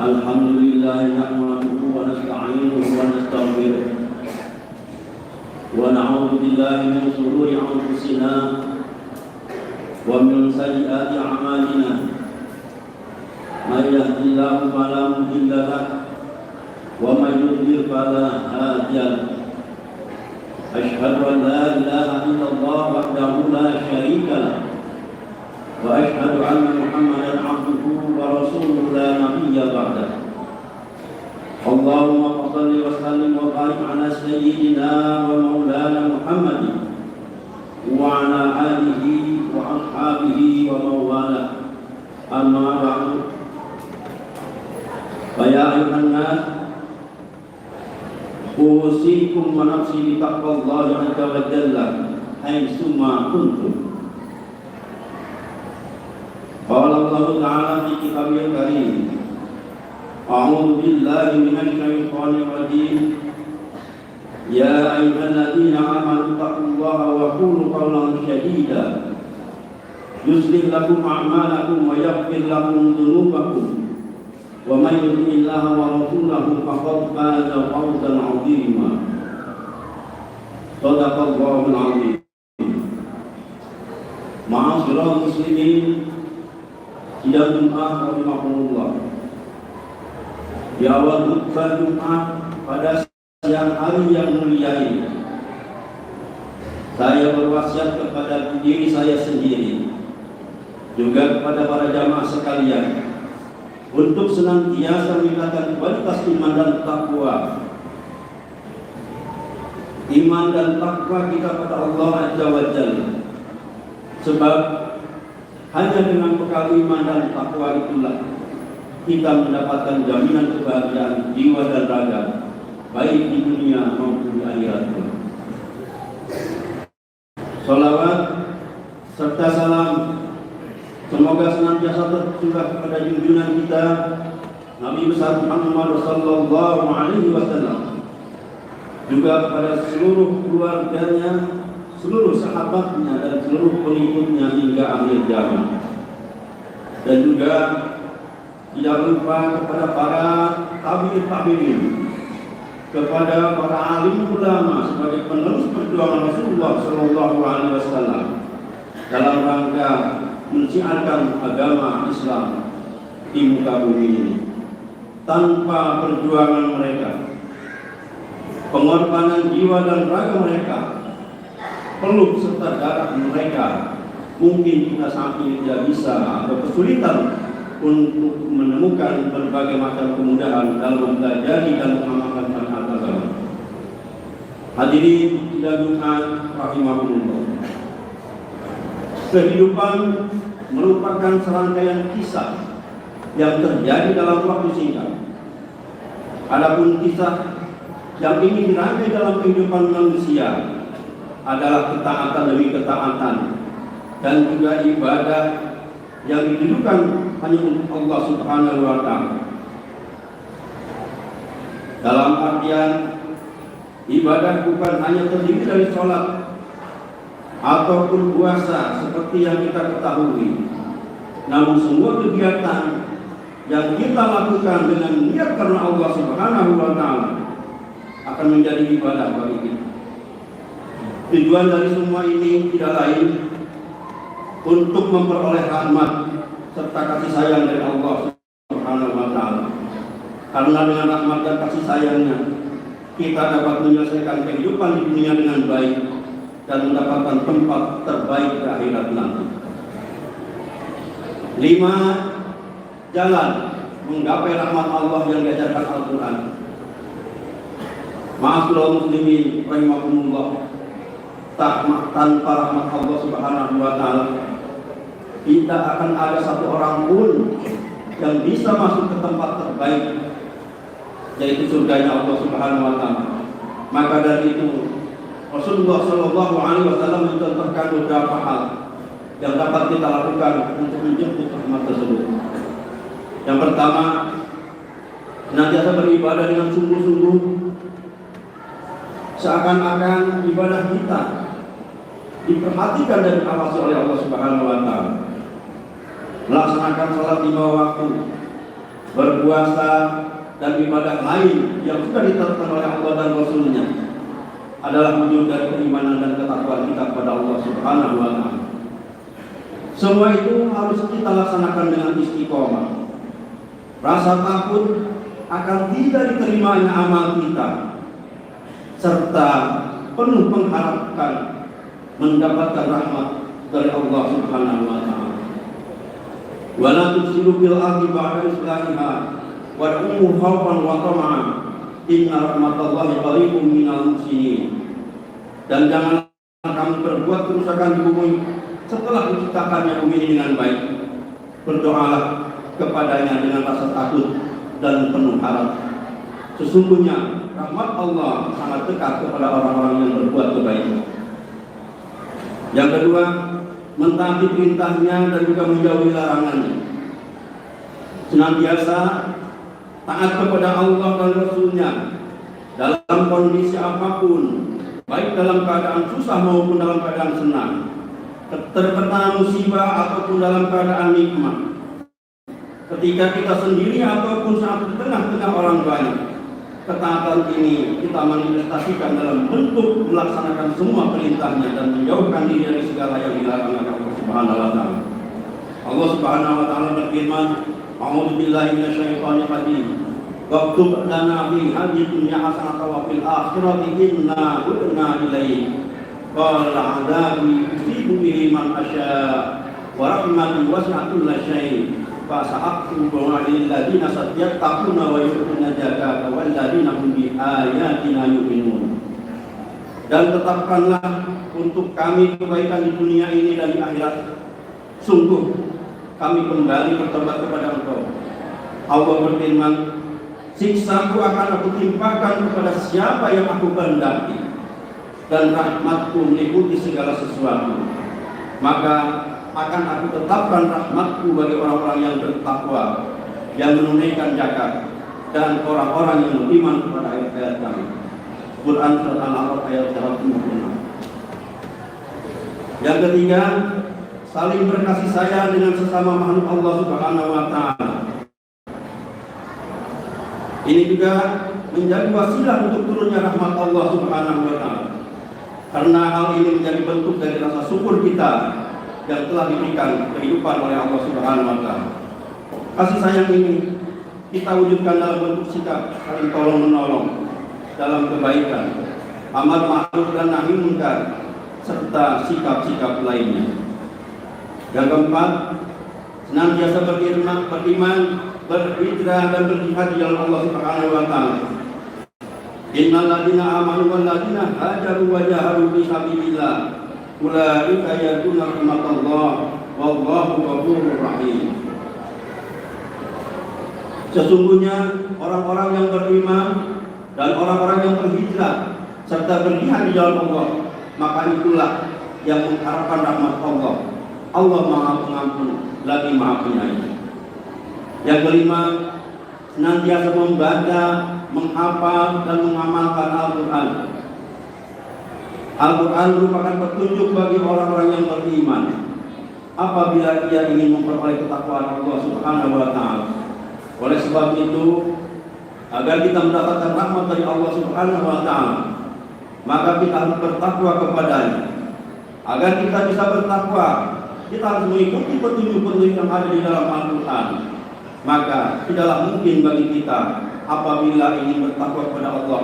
Alhamdulillah nahmaduhu wa nasta'inuhu wa nastaghfiruh wa na'udzu billahi min shururi anfusina wa min sayyiati a'malina may yahdihillahu fala mudilla lahu wa may yudlil fala hadiya lahu asyhadu an la ilaha illallah wahdahu la syarika lahu wa asyhadu anna Muhammadan abduhu wa rasuluhu la nabiyya ba'dahu. Allahumma shalli wa sallim wa barik ala sayyidina wa maulana Muhammadin wa ala alihi wa ashabihi wa mawala. Amma ba'du. Fa ya ayyuhan nas usikum wa nafsi bi taqwallahi azza wa jalla haitsu ma kuntum. Qala Allah Ta'ala fi kitabihil karim, a'udzu billahi minasy syaithanir rajim. Ya ayyuhalladzina amanu taqullaha wa qulu qawlan sadida yuslih lakum a'malakum wa yaghfir lakum dhunubakum wa may yuti'illaha wa rasulahu faqad faza fawzan 'azima. Shadaqallahul 'azim. Ma'asyiral muslimin, sidang Jumat rahimahullah. Di awal khutbah Jumat pada siang hari yang mulia ini, saya berwasiat kepada diri saya sendiri, juga kepada para jamaah sekalian, untuk senantiasa meningkatkan kualitas iman dan takwa. Iman dan takwa kita pada Allah Azza wa Jalla. Sebab hanya dengan bekal iman dan takwa itulah kita mendapatkan jaminan kebahagiaan jiwa dan raga, baik di dunia maupun di akhirat. Salawat serta salam semoga senantiasa tercurah kepada junjungan kita Nabi besar Muhammad sallallahu alaihi wasallam, juga kepada seluruh keluarganya, seluruh sahabatnya dan seluruh pengikutnya hingga akhir zaman. Dan juga tidak lupa kepada para tabi'in, kepada para alim ulama sebagai penerus perjuangan Rasulullah sallallahu alaihi wasallam dalam rangka menciarkan agama Islam di muka bumi ini. Tanpa perjuangan mereka, pengorbanan jiwa dan raga mereka, peluk serta darah mereka, mungkin kita saat ini tidak bisa atau kesulitan untuk menemukan berbagai macam kemudahan dalam mempelajari dan mengamalkan agama. Hadirin sidang Jumat rahimahullah. Kehidupan merupakan serangkaian kisah yang terjadi dalam waktu singkat. Adapun kisah yang ingin dirangkai dalam kehidupan manusia adalah ketaatan demi ketaatan dan juga ibadah yang ditujukan hanya untuk Allah Subhanahu wa Ta'ala. Dalam artian ibadah bukan hanya terdiri dari sholat ataupun puasa seperti yang kita ketahui, namun semua kegiatan yang kita lakukan dengan niat karena Allah Subhanahu wa Ta'ala akan menjadi ibadah bagi kita. Tujuan dari semua ini tidak lain untuk memperoleh rahmat serta kasih sayang dari Allah Subhanahu wa Ta'ala. Karena dengan rahmat dan kasih sayangnya kita dapat menyelesaikan kehidupan di dunia dengan baik dan mendapatkan tempat terbaik di akhirat nanti. 5 jalan menggapai rahmat Allah yang diajarkan Al-Quran. Ma'asyiral muslimin rahimakumullah, tanpa rahmat Allah Subhanahu wa Ta'ala tidak akan ada satu orang pun yang bisa masuk ke tempat terbaik, yaitu surganya Allah Subhanahu wa Ta'ala. Maka dari itu Rasulullah sallallahu alaihi wasallam mencontohkan beberapa hal yang dapat kita lakukan untuk menjemput rahmat tersebut. Yang pertama, senantiasa beribadah dengan sungguh-sungguh, seakan-akan ibadah kita diperhatikan dan diawasi oleh Allah Subhanahu wa Ta'ala. melaksanakan salat 5 waktu, berpuasa dan ibadah lain yang sudah ditetapkan oleh Allah dan Rasul-Nya adalah wujud dari keimanan dan ketakwaan kita kepada Allah Subhanahu wa Ta'ala. Semua itu harus kita laksanakan dengan istiqomah. Rasa takut akan tidak diterimanya amal kita, serta penuh mengharapkan mendapatkan rahmat dari Allah Subhanahu wa Ta'ala. Wa la tusiru bil ardi ba'da islahiha wad'uhu khawfan wa tama'an inna rahmatallahi qaribun minal muhsinin. Dan jangan kamu berbuat kerusakan di bumi setelah diciptakannya bumi ini dengan baik. Berdoalah kepadanya dengan rasa takut dan penuh harap. Sesungguhnya rahmat Allah sangat dekat kepada orang-orang yang berbuat kebaikan. Yang kedua, mentaati perintahnya dan juga menjauhi larangannya. Senantiasa taat kepada Allah dan Rasul-Nya dalam kondisi apapun, baik dalam keadaan susah maupun dalam keadaan senang, terkena musibah ataupun dalam keadaan nikmat, ketika kita sendiri ataupun saat di tengah-tengah orang banyak. Ketaatan ini kita manifestasikan dalam bentuk melaksanakan semua perintahnya dan menjauhkan diri dari segala yang dilarang oleh Allah Subhanahu wa Ta'ala. Allah Subhanahu wa Ta'ala berfirman, "A'udzu billahi minasyaitonir rajim. Waktub lana fi hadhihi dunya hasanatan wa fil akhirati inna hudna ilaik. Qala 'adabi yusibu bihi man asya wa rahmati wasi'at kulli syai'. Fasa'aktu ba'alil ladina sadyaquna wa yu'tuna zakata wal ladina hum bi ayatina yu'minun." Dan tetapkanlah untuk kami kebaikan di dunia ini dan di akhirat. Sungguh kami kembali bertobat kepada Engkau. Allah berfirman, "Siksaku akan aku timpakan kepada siapa yang aku kehendaki, dan rahmatku meliputi segala sesuatu. Maka akan aku tetapkan rahmatku bagi orang-orang yang bertakwa, yang menunaikan zakat, dan orang-orang yang beriman kepada ayat-ayat kami." Quran Surat Al-A'raf ayat 156. Yang ketiga, saling berkasih sayang dengan sesama makhluk Allah Subhanahu wa Ta'ala. Ini juga menjadi wasilah untuk turunnya rahmat Allah Subhanahu wa Ta'ala. Karena hal ini menjadi bentuk dari rasa syukur kita yang telah diberikan kehidupan oleh Allah Subhanahu wa Ta'ala. Kasih sayang ini kita wujudkan dalam bentuk sikap saling tolong menolong dalam kebaikan, amar ma'ruf dan nahi munkar, serta sikap-sikap lainnya. Yang keempat, senantiasa beriman, berhijrah dan berjihad di jalan Allah Subhanahu wa Ta'ala. Innal ladzina amanu wal ladzina hajaru wa jahadu fi sabilillah ulaika yarjuna rahmatallah wallahu ghafurur rahim. Sesungguhnya orang-orang yang beriman dan orang-orang yang berhijrah serta berjihad di jalan Allah, maka itulah yang mengharapkan rahmat Allah. Allah Maha Pengampun lagi Maha Penyayang. Yang kelima, senantiasa membaca, menghafal dan mengamalkan Al-Quran. Al-Quran merupakan petunjuk bagi orang-orang yang beriman apabila ia ingin memperoleh ketakwaan Allah Subhanahu wa Ta'ala. Oleh sebab itu, agar kita mendapatkan rahmat dari Allah Subhanahu wa Ta'ala, maka kita harus bertakwa kepadanya. Agar kita bisa bertakwa, kita harus mengikuti petunjuk-petunjuk yang ada di dalam Al-Quran. Maka tidaklah mungkin bagi kita apabila ingin bertakwa kepada Allah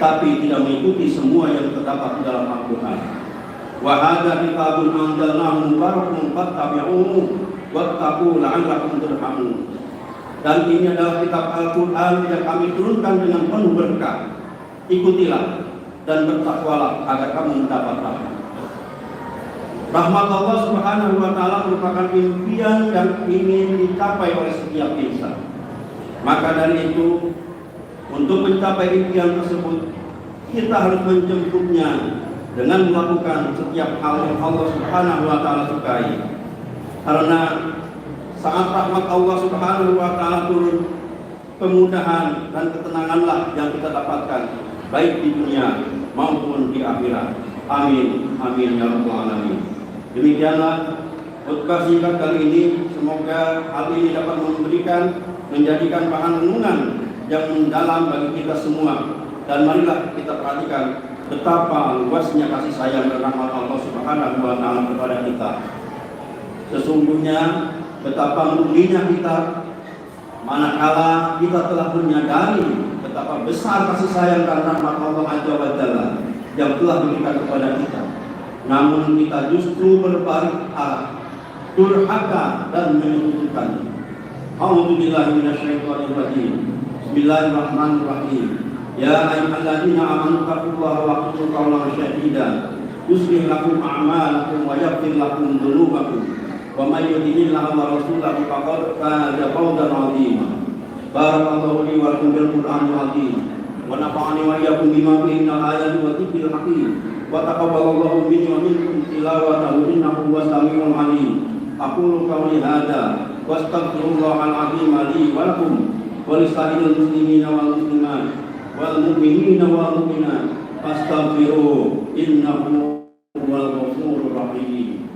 tapi tidak mengikuti semua yang terdapat di dalam Al-Quran. Wa hadza kitabun anzalnahu mubarakun fattabi'uhu wattaqu la'allakum turhamun. Dan ini adalah kitab Al-Quran yang kami turunkan dengan penuh berkah. Ikutilah dan bertakwalah agar kamu mendapat rahmat. Rahmat Allah Subhanahu wa Ta'ala merupakan impian yang ingin dicapai oleh setiap insan. Maka dari itu, untuk mencapai impian tersebut, kita harus menjemputnya dengan melakukan setiap hal yang Allah Subhanahu wa Ta'ala sukai. Karena saat rahmat Allah Subhanahu wa Ta'ala turun, kemudahan dan ketenanganlah yang kita dapatkan, baik di dunia maupun di akhirat. Amin, amin ya rabbal alamin. Demikianlah podcast singkat kali ini. Semoga hal ini dapat menjadikan bahan renungan yang mendalam bagi kita semua. Dan marilah kita perhatikan betapa luasnya kasih sayang dan rahmat Allah Subhanahu wa Ta'ala kepada kita. Sesungguhnya betapa meruginya kita manakala kita telah menyadari betapa besar kasih sayang dan rahmat Allah Azza wa Jalla yang telah diberikan kepada kita. Namun kita justru berbalik arah, durhaka dan menyekutukan. A'udzubillahi minasyaitonir rajim. Bismillahirrahmanirrahim. Ya ayyuhalladzina amanu taqullaha wa qulu qawlan sadida yuslih lakum a'malakum wa yaghfir lakum dzunubakum wa may yuti'illaha wa rasulahu faqad faza fawzan 'azima. Barakallahu li wa lakum bil Qur'anil 'azim wa nafa'ani wa iyyakum bima fihi minal ayati wa dzikril hakim wa taqabbalallahu minni wa minkum tilawatahu innahu huwas samiul 'alim. Aqulu qawli hadza wa astaghfirullahal 'azim li wa lakum wa lisa'iril muslimina wal muslimat wal mu'minina wal mu'minat fastaghfiruhu innahu huwal ghafurur rahim.